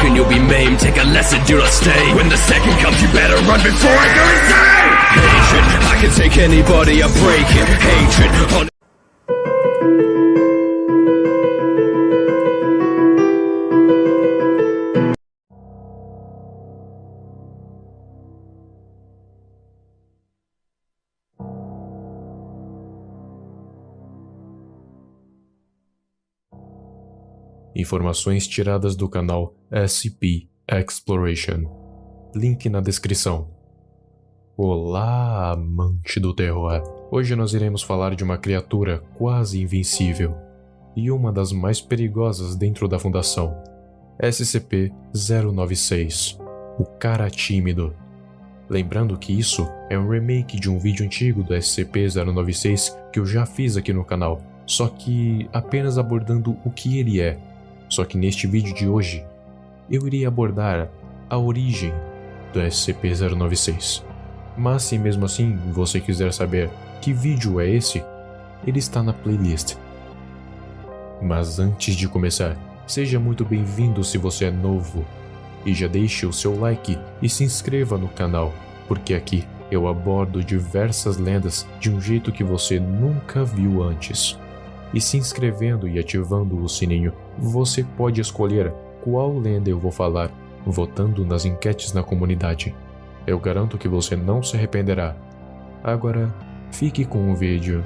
second you'll be maimed. Take a lesson, do not stay. When the second comes, you better run before I go insane. Hatred, I can take anybody, I break it. Hatred on. Informações tiradas do canal SCP Exploration. Link na descrição. Olá, amante do terror. Hoje nós iremos falar de uma criatura quase invencível e uma das mais perigosas dentro da Fundação. SCP-096, o Cara Tímido. Lembrando que isso é um remake de um vídeo antigo do SCP-096 que eu já fiz aqui no canal, só que apenas abordando o que ele é. Só que neste vídeo de hoje, eu irei abordar a origem do SCP-096. Mas se mesmo assim você quiser saber que vídeo é esse, ele está na playlist. Mas antes de começar, seja muito bem-vindo se você é novo. E já deixe o seu like e se inscreva no canal, porque aqui eu abordo diversas lendas de um jeito que você nunca viu antes. E se inscrevendo e ativando o sininho, você pode escolher qual lenda eu vou falar, votando nas enquetes na comunidade. Eu garanto que você não se arrependerá. Agora, fique com o vídeo.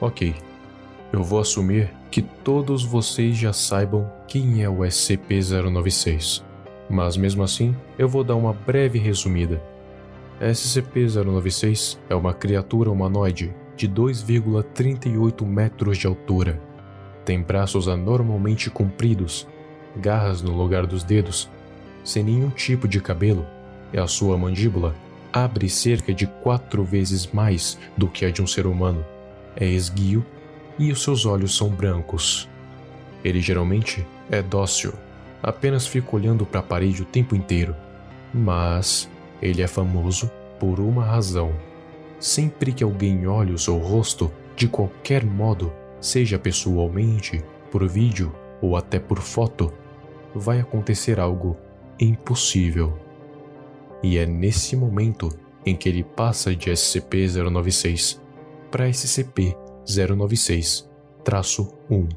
Ok. Eu vou assumir que todos vocês já saibam quem é o SCP-096, mas mesmo assim eu vou dar uma breve resumida. SCP-096 é uma criatura humanoide de 2,38 metros de altura. Tem braços anormalmente compridos, garras no lugar dos dedos, sem nenhum tipo de cabelo, e a sua mandíbula abre cerca de 4 vezes mais do que a de um ser humano. É esguio e os seus olhos são brancos. Ele geralmente é dócil, apenas fica olhando para a parede o tempo inteiro. Mas ele é famoso por uma razão. Sempre que alguém olha o seu rosto, de qualquer modo, seja pessoalmente, por vídeo ou até por foto, vai acontecer algo impossível. E é nesse momento em que ele passa de SCP-096 para SCP-096-1.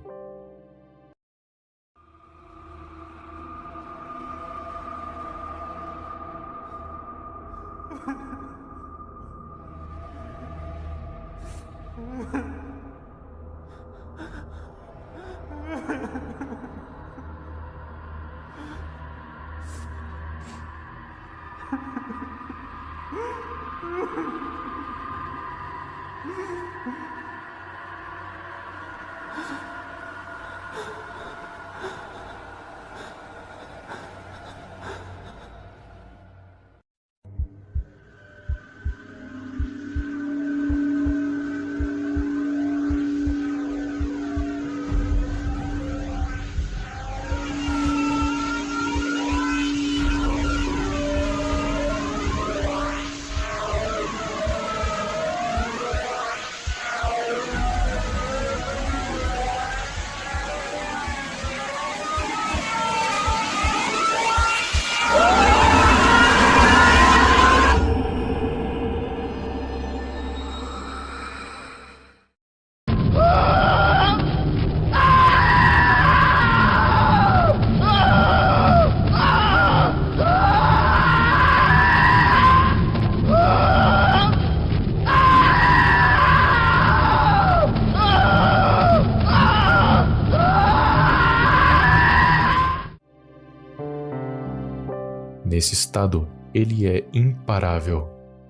Nesse estado, ele é imparável.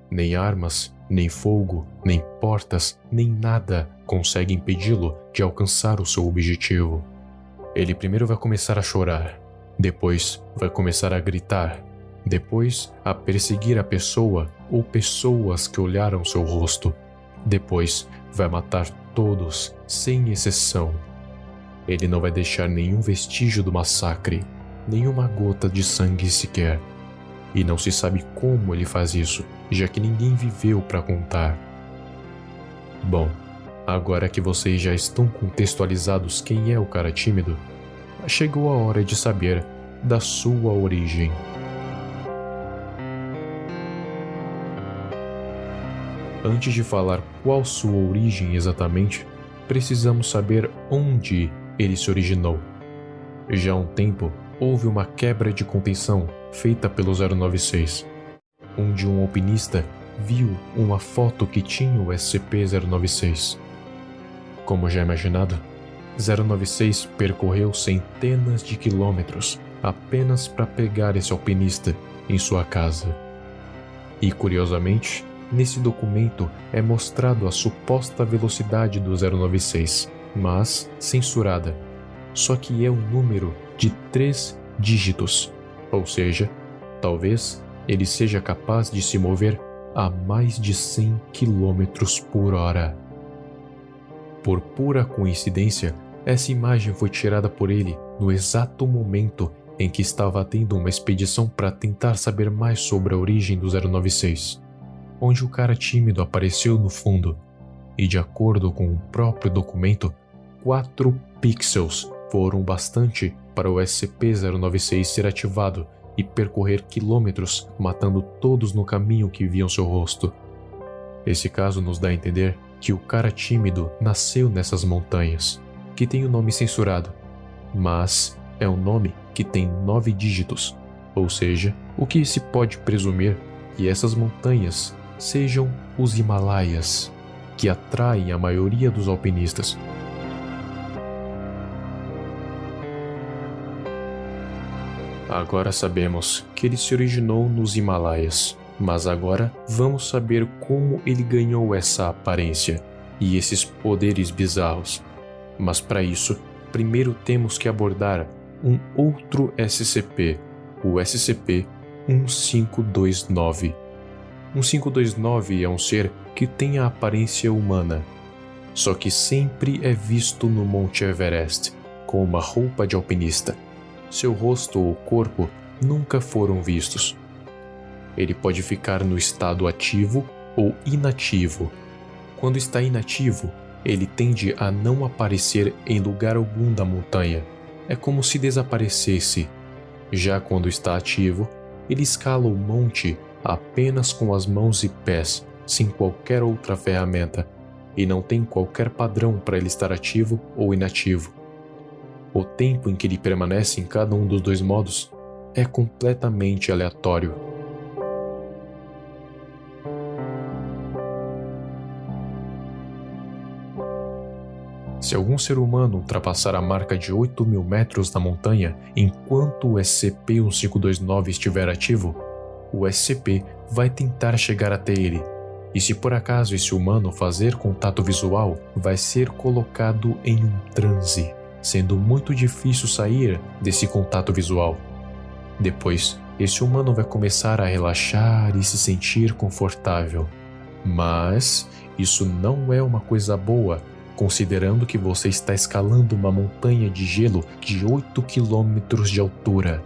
Nem armas, nem fogo, nem portas, nem nada consegue impedi-lo de alcançar o seu objetivo. Ele primeiro vai começar a chorar, depois vai começar a gritar, depois a perseguir a pessoa ou pessoas que olharam seu rosto, depois vai matar todos, sem exceção. Ele não vai deixar nenhum vestígio do massacre, nenhuma gota de sangue sequer. e não se sabe como ele faz isso, já que ninguém viveu para contar. Bom, agora que vocês já estão contextualizados quem é o cara tímido, chegou a hora de saber da sua origem. Antes de falar qual sua origem exatamente, precisamos saber onde ele se originou. Já há um tempo, houve uma quebra de contenção feita pelo 096, onde um alpinista viu uma foto que tinha o SCP-096. Como já imaginado, 096 percorreu centenas de quilômetros apenas para pegar esse alpinista em sua casa. E curiosamente, nesse documento é mostrado a suposta velocidade do 096, mas censurada. Só que é um número de 3 dígitos, ou seja, talvez ele seja capaz de se mover a mais de 100 km por hora. Por pura coincidência, essa imagem foi tirada por ele no exato momento em que estava tendo uma expedição para tentar saber mais sobre a origem do 096, onde o cara tímido apareceu no fundo, e de acordo com o próprio documento, 4 pixels foram bastante para o SCP-096 ser ativado e percorrer quilômetros, matando todos no caminho que viam seu rosto. Esse caso nos dá a entender que o cara tímido nasceu nessas montanhas, que tem o nome censurado, mas é um nome que tem 9 dígitos, ou seja, o que se pode presumir que essas montanhas sejam os Himalaias, que atraem a maioria dos alpinistas. Agora sabemos que ele se originou nos Himalaias, mas agora vamos saber como ele ganhou essa aparência e esses poderes bizarros. Mas para isso, primeiro temos que abordar um outro SCP, o SCP-1529. 1529 é um ser que tem a aparência humana, só que sempre é visto no Monte Everest com uma roupa de alpinista. Seu rosto ou corpo nunca foram vistos. Ele pode ficar no estado ativo ou inativo. Quando está inativo, ele tende a não aparecer em lugar algum da montanha. É como se desaparecesse. Já quando está ativo, ele escala o monte apenas com as mãos e pés, sem qualquer outra ferramenta, e não tem qualquer padrão para ele estar ativo ou inativo. O tempo em que ele permanece em cada um dos dois modos é completamente aleatório. Se algum ser humano ultrapassar a marca de 8.000 metros na montanha enquanto o SCP-1529 estiver ativo, o SCP vai tentar chegar até ele, e se por acaso esse humano fazer contato visual, vai ser colocado em um transe, sendo muito difícil sair desse contato visual. Depois, esse humano vai começar a relaxar e se sentir confortável. Mas isso não é uma coisa boa, considerando que você está escalando uma montanha de gelo de 8 km de altura.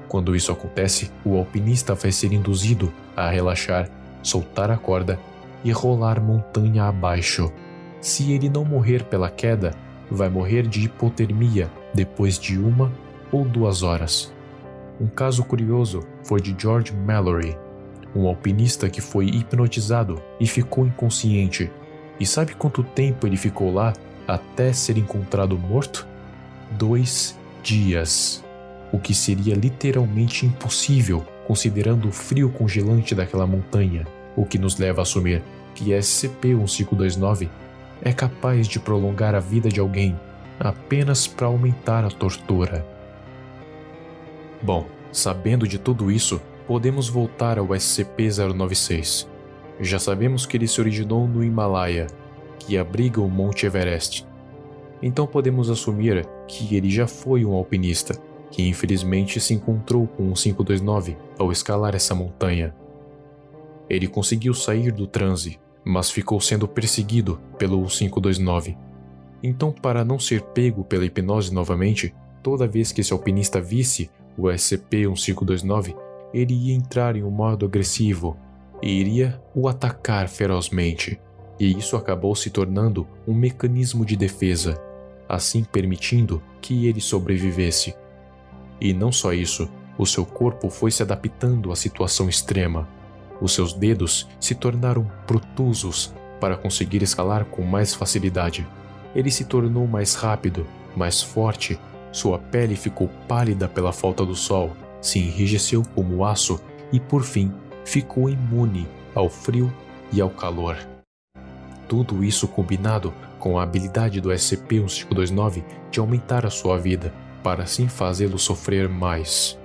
Quando isso acontece, o alpinista vai ser induzido a relaxar, soltar a corda e rolar montanha abaixo. Se ele não morrer pela queda, vai morrer de hipotermia depois de 1 ou 2 horas. Um caso curioso foi de George Mallory, um alpinista que foi hipnotizado e ficou inconsciente. E sabe quanto tempo ele ficou lá até ser encontrado morto? 2 dias. O que seria literalmente impossível considerando o frio congelante daquela montanha, o que nos leva a assumir que SCP-1529 é capaz de prolongar a vida de alguém apenas para aumentar a tortura. Bom, sabendo de tudo isso, podemos voltar ao SCP-096. Já sabemos que ele se originou no Himalaia, que abriga o Monte Everest. Então podemos assumir que ele já foi um alpinista, que infelizmente se encontrou com o 529 ao escalar essa montanha. Ele conseguiu sair do transe, mas ficou sendo perseguido pelo 529. Então, para não ser pego pela hipnose novamente, toda vez que esse alpinista visse o SCP-1529, ele ia entrar em um modo agressivo e iria o atacar ferozmente, e isso acabou se tornando um mecanismo de defesa, assim permitindo que ele sobrevivesse. E não só isso, o seu corpo foi se adaptando à situação extrema. Os seus dedos se tornaram protusos para conseguir escalar com mais facilidade. Ele se tornou mais rápido, mais forte, sua pele ficou pálida pela falta do sol, se enrijeceu como aço e, por fim, ficou imune ao frio e ao calor. Tudo isso combinado com a habilidade do SCP-1529 de aumentar a sua vida, para assim fazê-lo sofrer mais.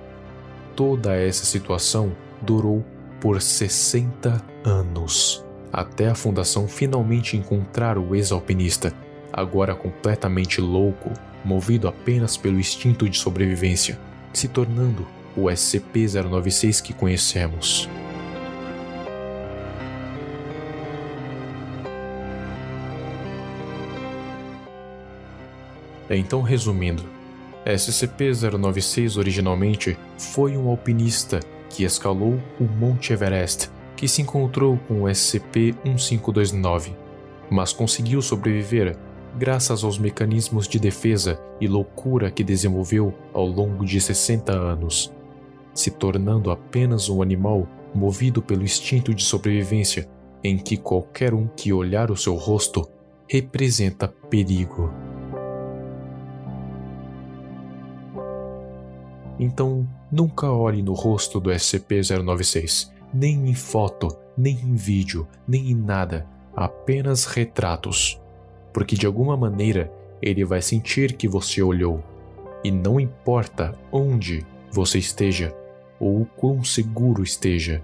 Toda essa situação durou por 60 anos, até a Fundação finalmente encontrar o ex-alpinista, agora completamente louco, movido apenas pelo instinto de sobrevivência, se tornando o SCP-096 que conhecemos. Então, resumindo, SCP-096 originalmente foi um alpinista que escalou o Monte Everest, que se encontrou com o SCP-1529, mas conseguiu sobreviver graças aos mecanismos de defesa e loucura que desenvolveu ao longo de 60 anos, se tornando apenas um animal movido pelo instinto de sobrevivência, em que qualquer um que olhar o seu rosto representa perigo. Então, nunca olhe no rosto do SCP-096, nem em foto, nem em vídeo, nem em nada, apenas retratos, porque de alguma maneira ele vai sentir que você olhou, e não importa onde você esteja ou o quão seguro esteja,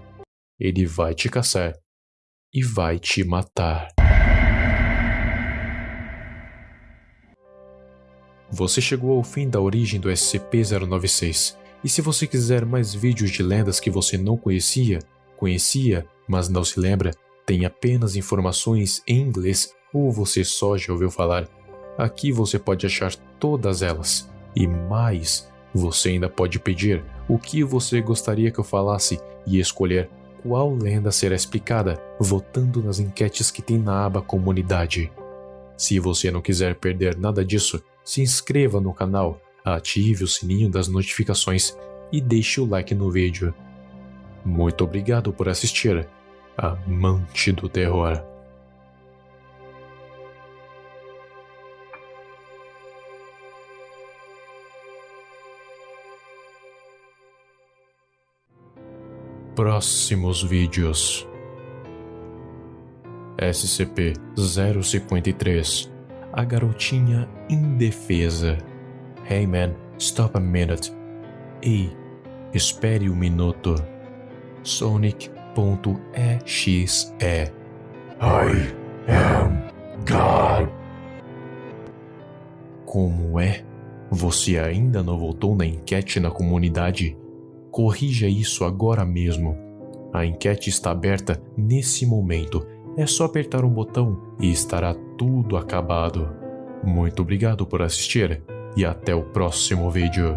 ele vai te caçar e vai te matar. Você chegou ao fim da origem do SCP-096, e se você quiser mais vídeos de lendas que você não conhecia, mas não se lembra, tem apenas informações em inglês ou você só já ouviu falar, aqui você pode achar todas elas, e mais, você ainda pode pedir o que você gostaria que eu falasse e escolher qual lenda será explicada votando nas enquetes que tem na aba Comunidade. Se você não quiser perder nada disso, se inscreva no canal, ative o sininho das notificações e deixe o like no vídeo. Muito obrigado por assistir, amante do terror. Próximos vídeos. SCP-053, a garotinha indefesa. Hey man, stop a minute. Ei, espere um minuto. Sonic.exe. I am God. Como é? Você ainda não votou na enquete na comunidade? Corrija isso agora mesmo. A enquete está aberta nesse momento. É só apertar um botão e estará tudo acabado. Muito obrigado por assistir e até o próximo vídeo.